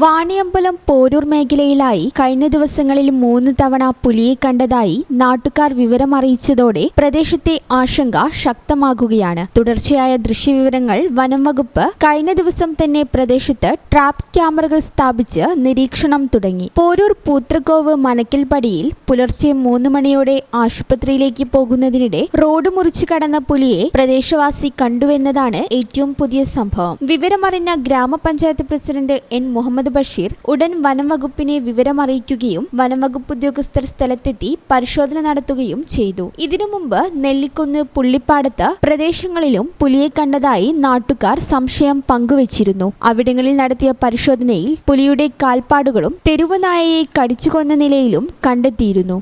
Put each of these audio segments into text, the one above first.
വാണിയമ്പലം പോരൂർ മേഖലയിലായി കഴിഞ്ഞ ദിവസങ്ങളിൽ 3 തവണ പുലിയെ കണ്ടതായി നാട്ടുകാർ വിവരമറിയിച്ചതോടെ പ്രദേശത്തെ ആശങ്ക ശക്തമാകുകയാണ്. തുടർച്ചയായ ദൃശ്യവിവരങ്ങൾ വനംവകുപ്പ് കഴിഞ്ഞ ദിവസം തന്നെ പ്രദേശത്ത് ട്രാപ്പ് ക്യാമറകൾ സ്ഥാപിച്ച് നിരീക്ഷണം തുടങ്ങി. പോരൂർ പൂത്രക്കോവ് മനക്കൽപടിയിൽ പുലർച്ചെ 3 മണിയോടെ ആശുപത്രിയിലേക്ക് പോകുന്നതിനിടെ റോഡ് മുറിച്ചു കടന്ന പുലിയെ പ്രദേശവാസി കണ്ടുവെന്നതാണ് ഏറ്റവും പുതിയ സംഭവം. വിവരമറിഞ്ഞ ഗ്രാമപഞ്ചായത്ത് പ്രസിഡന്റ് എൻ മുഹമ്മദ് ബഷീർ ഉടൻ വനംവകുപ്പിനെ വിവരമറിയിക്കുകയും വനംവകുപ്പ് ഉദ്യോഗസ്ഥർ സ്ഥലത്തെത്തി പരിശോധന നടത്തുകയും ചെയ്തു. ഇതിനു മുമ്പ് നെല്ലിക്കുന്ന്, പുള്ളിപ്പാടത്ത് പ്രദേശങ്ങളിലും പുലിയെ കണ്ടതായി നാട്ടുകാർ സംശയം പങ്കുവച്ചിരുന്നു. അവിടങ്ങളിൽ നടത്തിയ പരിശോധനയിൽ പുലിയുടെ കാൽപ്പാടുകളും തെരുവുനായയെ കടിച്ചുകൊന്ന നിലയിലും കണ്ടെത്തിയിരുന്നു.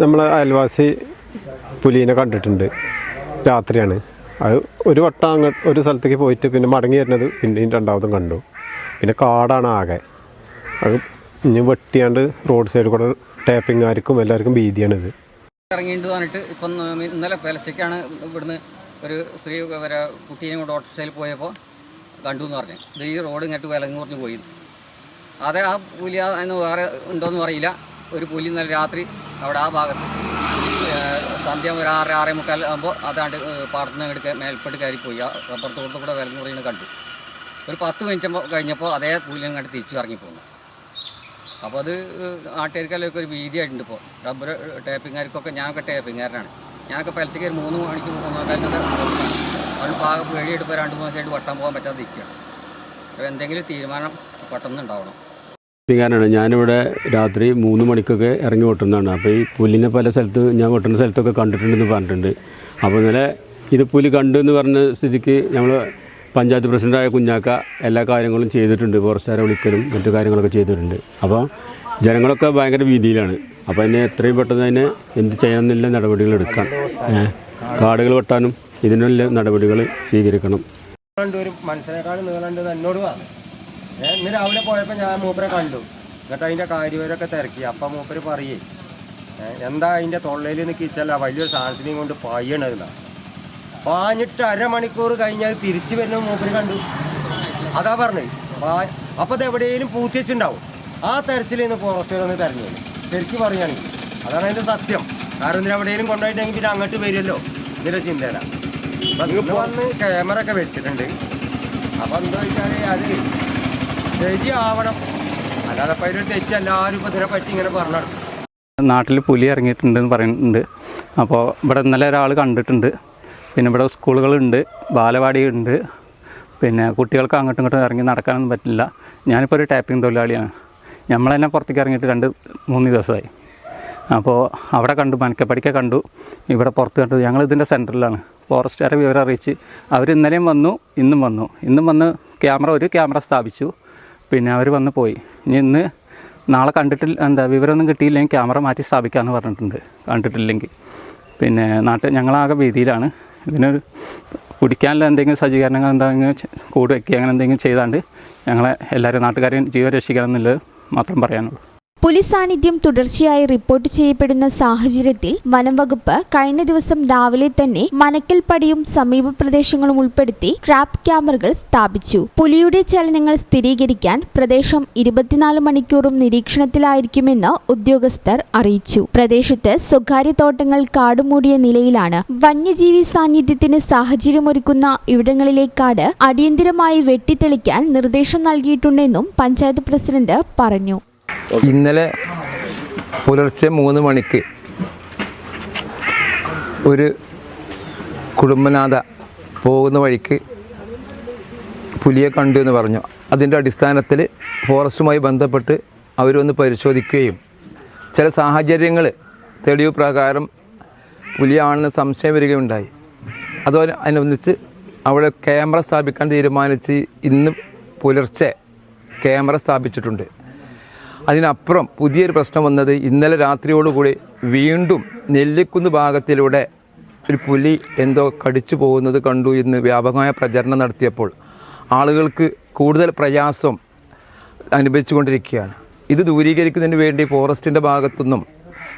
നമ്മളെ അയൽവാസി പുലിനെ കണ്ടിട്ടുണ്ട്. രാത്രിയാണ് അത് ഒരു വട്ടം അങ്ങോട്ട് ഒരു സ്ഥലത്തേക്ക് പോയിട്ട് പിന്നെ മടങ്ങി വരുന്നത് പിന്നെയും രണ്ടാമതും കണ്ടു. പിന്നെ കാടാണ് ആകെ. അത് ഇനി വെട്ടിയാണ്ട് റോഡ് സൈഡിൽ കൂടെ ടാപ്പിങ്ങാർക്കും എല്ലാവർക്കും ഭീതിയാണിത്. ഇറങ്ങിയിട്ട് പറഞ്ഞിട്ട് ഇപ്പം ഇന്നലെ പുലർച്ചയ്ക്കാണ് ഇവിടുന്ന് ഒരു സ്ത്രീ വരെ കുട്ടീനെ കൊണ്ട് ഓട്ടോറിക്ഷയിൽ പോയപ്പോൾ കണ്ടു എന്ന് പറഞ്ഞു. ഇത് ഈ റോഡ് ഇങ്ങോട്ട് വിലങ്ങ് കുറഞ്ഞ് പോയി. അതെ, ആ പുലി എന്ന് വേറെ ഉണ്ടോയെന്ന് പറയില്ല. ഒരു പുലി ഇന്നലെ രാത്രി അവിടെ ആ ഭാഗത്ത് സന്ധ്യ ഒരു 6-6:45 ആകുമ്പോൾ അതാണ്ട് പാടത്തുനിന്ന് എടുക്കുക മേൽപ്പെട്ട് കയറിപ്പോയി. ആ റബ്ബർ തോട്ടത്തിൽ കൂടെ വിലങ്ങ് കുറയുന്നത് കണ്ടു. ഒരു 10 മിനിറ്റ് കഴിഞ്ഞപ്പോൾ അതേ പുലിനെ കണ്ട് തിരിച്ചു ഇറങ്ങിപ്പോന്നു. അപ്പോൾ അത് നാട്ടുകാർക്കെല്ലാം ഒരു ഭീതിയായിട്ടുണ്ട്. ഇപ്പോൾ റബ്ബർ ടാപ്പിങ്ങാർക്കൊക്കെ, ഞാനൊക്കെ ടാപ്പിങ്ങാരനാണ്. ഞാനൊക്കെ പലിശയ്ക്ക് 3 മണിക്ക് 3:15 അത് പാകം പേടിയെടുപ്പോൾ 2-3 ദിവസമായിട്ട് വട്ടാൻ പോകാൻ പറ്റാതെ നിൽക്കുകയാണ്. അപ്പോൾ എന്തെങ്കിലും തീരുമാനം പെട്ടെന്ന് ഉണ്ടാവണം. ാണ് ഞാനിവിടെ രാത്രി 3 മണിക്കൊക്കെ ഇറങ്ങി വെട്ടുന്നതാണ്. അപ്പോൾ ഈ പുല്ലിനെ പല സ്ഥലത്ത് ഞാൻ വെട്ടുന്ന സ്ഥലത്തൊക്കെ കണ്ടിട്ടുണ്ടെന്ന് പറഞ്ഞിട്ടുണ്ട്. അപ്പോൾ ഇന്നലെ ഇത് പുലി കണ്ടു എന്ന് പറഞ്ഞ സ്ഥിതിക്ക് നമ്മൾ പഞ്ചായത്ത് പ്രസിഡൻ്റായ കുഞ്ഞാക്ക എല്ലാ കാര്യങ്ങളും ചെയ്തിട്ടുണ്ട്. ഫോറസ്റ്റുകാരെ വിളിക്കലും മറ്റു കാര്യങ്ങളൊക്കെ ചെയ്തിട്ടുണ്ട്. അപ്പോൾ ജനങ്ങളൊക്കെ ഭയങ്കര ഭീതിയിലാണ്. അപ്പോൾ അതിനെ എത്രയും പെട്ടെന്ന് അതിനെ എന്ത് ചെയ്യണമെന്നില്ല നടപടികൾ എടുക്കാം. കാടുകൾ വെട്ടാനും ഇതിനുള്ള നടപടികൾ സ്വീകരിക്കണം. മനസ്സിനേക്കാളും നീളണ്ട് എന്നോട് പറഞ്ഞു. ഇന്ന് രാവിലെ പോയപ്പോൾ ഞാൻ മൂപ്പരെ കണ്ടു. എന്നിട്ട് അതിൻ്റെ കാര്യവരൊക്കെ തിരക്കി. അപ്പം മൂപ്പര് പറയേ എന്താ അതിൻ്റെ തൊള്ളയിൽ നിൽക്കിച്ചല്ല വലിയൊരു സാധനത്തിനെയും കൊണ്ട് പായണതെന്നാണ്. പാഞ്ഞിട്ട് അരമണിക്കൂർ കഴിഞ്ഞാൽ തിരിച്ചു വരുന്ന മൂപ്പര് കണ്ടു. അതാ പറഞ്ഞത്. അപ്പോൾ അത് എവിടെയെങ്കിലും പൂത്തിച്ചുണ്ടാവും. ആ തെരച്ചിൽ നിന്ന് ഫോറസ്റ്റുകാരൊന്ന് തെരഞ്ഞു ശരിക്കും പറയുകയാണെങ്കിൽ അതാണ് അതിൻ്റെ സത്യം. കാരണം ഇതിന് എവിടെയെങ്കിലും കൊണ്ടുപോയിട്ടുണ്ടെങ്കിൽ പിന്നെ അങ്ങോട്ട് വരുമല്ലോ ഇതിൻ്റെ ചിന്തയിലാണ്. അപ്പം ഇന്ന് വന്ന് ക്യാമറ ഒക്കെ വെച്ചിട്ടുണ്ട്. അപ്പം എന്താ വെച്ചാൽ അത് ശരിയാവണം. അല്ലാതെ അപ്പം അതിൻ്റെ തെറ്റെല്ലാവരും ഇപ്പോൾ ഇതിനെ പറ്റി ഇങ്ങനെ പറഞ്ഞു. നാട്ടിൽ പുലി ഇറങ്ങിയിട്ടുണ്ടെന്ന് പറയുന്നുണ്ട്. അപ്പോൾ ഇവിടെ ഇന്നലെ ഒരാൾ കണ്ടിട്ടുണ്ട്. പിന്നെ ഇവിടെ സ്കൂളുകളുണ്ട്, ബാലവാടിയുണ്ട്. പിന്നെ കുട്ടികൾക്ക് അങ്ങോട്ടും ഇങ്ങോട്ടും ഇറങ്ങി നടക്കാനൊന്നും പറ്റില്ല. ഞാനിപ്പോൾ ഒരു ടാപ്പിംഗ് തൊഴിലാളിയാണ്. നമ്മൾ തന്നെ പുറത്തേക്ക് ഇറങ്ങിയിട്ട് 2-3 ദിവസമായി. അപ്പോൾ അവിടെ കണ്ടു, മനക്കപ്പടിക്ക കണ്ടു, ഇവിടെ പുറത്ത് കണ്ടു. ഞങ്ങളിതിൻ്റെ സെൻറ്ററിലാണ്. ഫോറസ്റ്റുകാരെ വിവരം അറിയിച്ച് അവർ ഇന്നലെയും വന്നു, ഇന്നും വന്ന് ഒരു ക്യാമറ സ്ഥാപിച്ചു. പിന്നെ അവർ വന്ന് പോയി. ഇനി നാളെ വിവരമൊന്നും കിട്ടിയില്ലെങ്കിൽ ക്യാമറ മാറ്റി സ്ഥാപിക്കാമെന്ന് പറഞ്ഞിട്ടുണ്ട്. കണ്ടിട്ടില്ലെങ്കിൽ പിന്നെ ഞങ്ങളാകെ ഭീതിയിലാണ്. ഇതിനൊരു കുടിക്കാനുള്ള എന്തെങ്കിലും സജ്ജീകരണങ്ങൾ എന്തെങ്കിലും കൂട് വയ്ക്കുക, അങ്ങനെ എന്തെങ്കിലും ചെയ്താണ്ട് ഞങ്ങളെ എല്ലാവരും നാട്ടുകാരെയും ജീവൻ രക്ഷിക്കണം എന്നുള്ളത് മാത്രം പറയാനുള്ളൂ. പുലി സാന്നിധ്യം തുടർച്ചയായി റിപ്പോർട്ട് ചെയ്യപ്പെടുന്ന സാഹചര്യത്തിൽ വനംവകുപ്പ് കഴിഞ്ഞ ദിവസം രാവിലെ തന്നെ മനക്കൽപ്പടിയും സമീപ പ്രദേശങ്ങളും ഉൾപ്പെടുത്തി ട്രാപ്പ് ക്യാമറകൾ സ്ഥാപിച്ചു. പുലിയുടെ ചലനങ്ങൾ സ്ഥിരീകരിക്കാൻ പ്രദേശം 24 മണിക്കൂറും നിരീക്ഷണത്തിലായിരിക്കുമെന്ന് ഉദ്യോഗസ്ഥർ അറിയിച്ചു. പ്രദേശത്ത് സ്വകാര്യ തോട്ടങ്ങൾ കാടുമൂടിയ നിലയിലാണ്. വന്യജീവി സാന്നിധ്യത്തിന് സാഹചര്യമൊരുക്കുന്ന ഇവിടങ്ങളിലെ കാട് അടിയന്തരമായി വെട്ടിത്തെളിക്കാൻ നിർദ്ദേശം നൽകിയിട്ടുണ്ടെന്നും പഞ്ചായത്ത് പ്രസിഡന്റ് പറഞ്ഞു. ഇന്നലെ പുലർച്ചെ 3 മണിക്ക് ഒരു കുടുംബനാഥ പോകുന്ന വഴിക്ക് പുലിയെ കണ്ടു എന്ന് പറഞ്ഞു. അതിൻ്റെ അടിസ്ഥാനത്തിൽ ഫോറസ്റ്റുമായി ബന്ധപ്പെട്ട് അവരൊന്ന് പരിശോധിക്കുകയും ചില സാഹചര്യങ്ങൾ തെളിവ് പ്രകാരം പുലിയാണെന്ന് സംശയം വരികയുണ്ടായി. അതോടനുബന്ധിച്ച് അവിടെ ക്യാമറ സ്ഥാപിക്കാൻ തീരുമാനിച്ച് ഇന്ന് പുലർച്ചെ ക്യാമറ സ്ഥാപിച്ചിട്ടുണ്ട്. അതിനപ്പുറം പുതിയൊരു പ്രശ്നം വന്നത് ഇന്നലെ രാത്രിയോടുകൂടി വീണ്ടും നെല്ലിക്കുന്ന് ഭാഗത്തിലൂടെ ഒരു പുലി എന്തോ കടിച്ചു പോകുന്നത് കണ്ടു എന്ന് വ്യാപകമായ പ്രചരണം നടത്തിയപ്പോൾ ആളുകൾക്ക് കൂടുതൽ പ്രയാസം അനുഭവിച്ചുകൊണ്ടിരിക്കുകയാണ്. ഇത് ദൂരീകരിക്കുന്നതിന് വേണ്ടി ഫോറസ്റ്റിൻ്റെ ഭാഗത്തുനിന്നും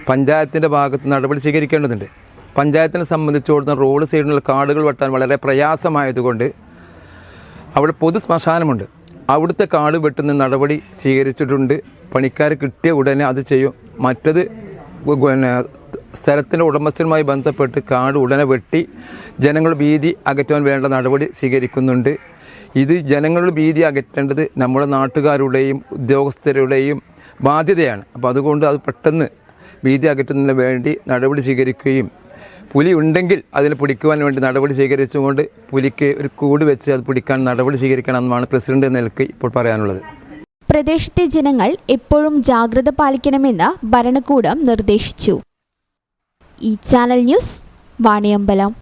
പഞ്ചായത്തിൻ്റെ ഭാഗത്ത് നടപടി സ്വീകരിക്കേണ്ടതുണ്ട്. പഞ്ചായത്തിനെ സംബന്ധിച്ചിടത്തോളം റോഡ് സൈഡിലുള്ള കാടുകൾ വെട്ടാൻ വളരെ പ്രയാസമായതുകൊണ്ട് അവിടെ പൊതു ശ്മശാനമുണ്ട്. അവിടുത്തെ കാട് വെട്ടുന്ന നടപടി സ്വീകരിച്ചിട്ടുണ്ട്. പണിക്കാർ കിട്ടിയ ഉടനെ അത് ചെയ്യും. മറ്റത് പിന്നെ സ്ഥലത്തിൻ്റെ ഉടമസ്ഥനുമായി ബന്ധപ്പെട്ട് കാട് ഉടനെ വെട്ടി ജനങ്ങളുടെ ഭീതി അകറ്റാൻ വേണ്ട നടപടി സ്വീകരിക്കുന്നുണ്ട്. ഇത് ജനങ്ങളുടെ ഭീതി അകറ്റേണ്ടത് നമ്മുടെ നാട്ടുകാരുടെയും ഉദ്യോഗസ്ഥരുടെയും ബാധ്യതയാണ്. അപ്പോൾ അതുകൊണ്ട് അത് പെട്ടെന്ന് ഭീതി അകറ്റുന്നതിന് വേണ്ടി നടപടി സ്വീകരിക്കുകയും പുലി ഉണ്ടെങ്കിൽ അതിനെ പിടിക്കുവാൻ വേണ്ടി നടപടി സ്വീകരിച്ചുകൊണ്ട് പുലിക്ക് ഒരു കൂട് വെച്ച് അത് പിടിക്കാൻ നടപടി സ്വീകരിക്കണമെന്നാണ് പ്രസിഡന്റ് എന്ന നിലയ്ക്ക് ഇപ്പോൾ പറയാനുള്ളത്. പ്രദേശത്തെ ജനങ്ങൾ എപ്പോഴും ജാഗ്രത പാലിക്കണമെന്ന് ഭരണകൂടം നിർദ്ദേശിച്ചു. ഈ channel news Vaniyambalam.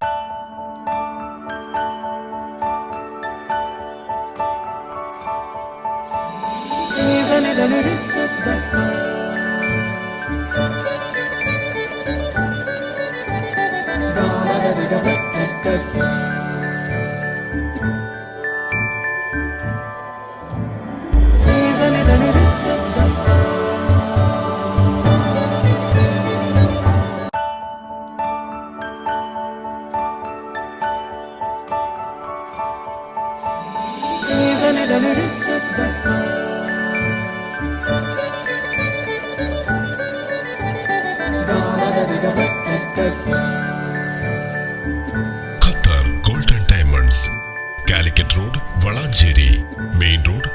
Qatar golden diamonds, Calicut road, Valanchery main road.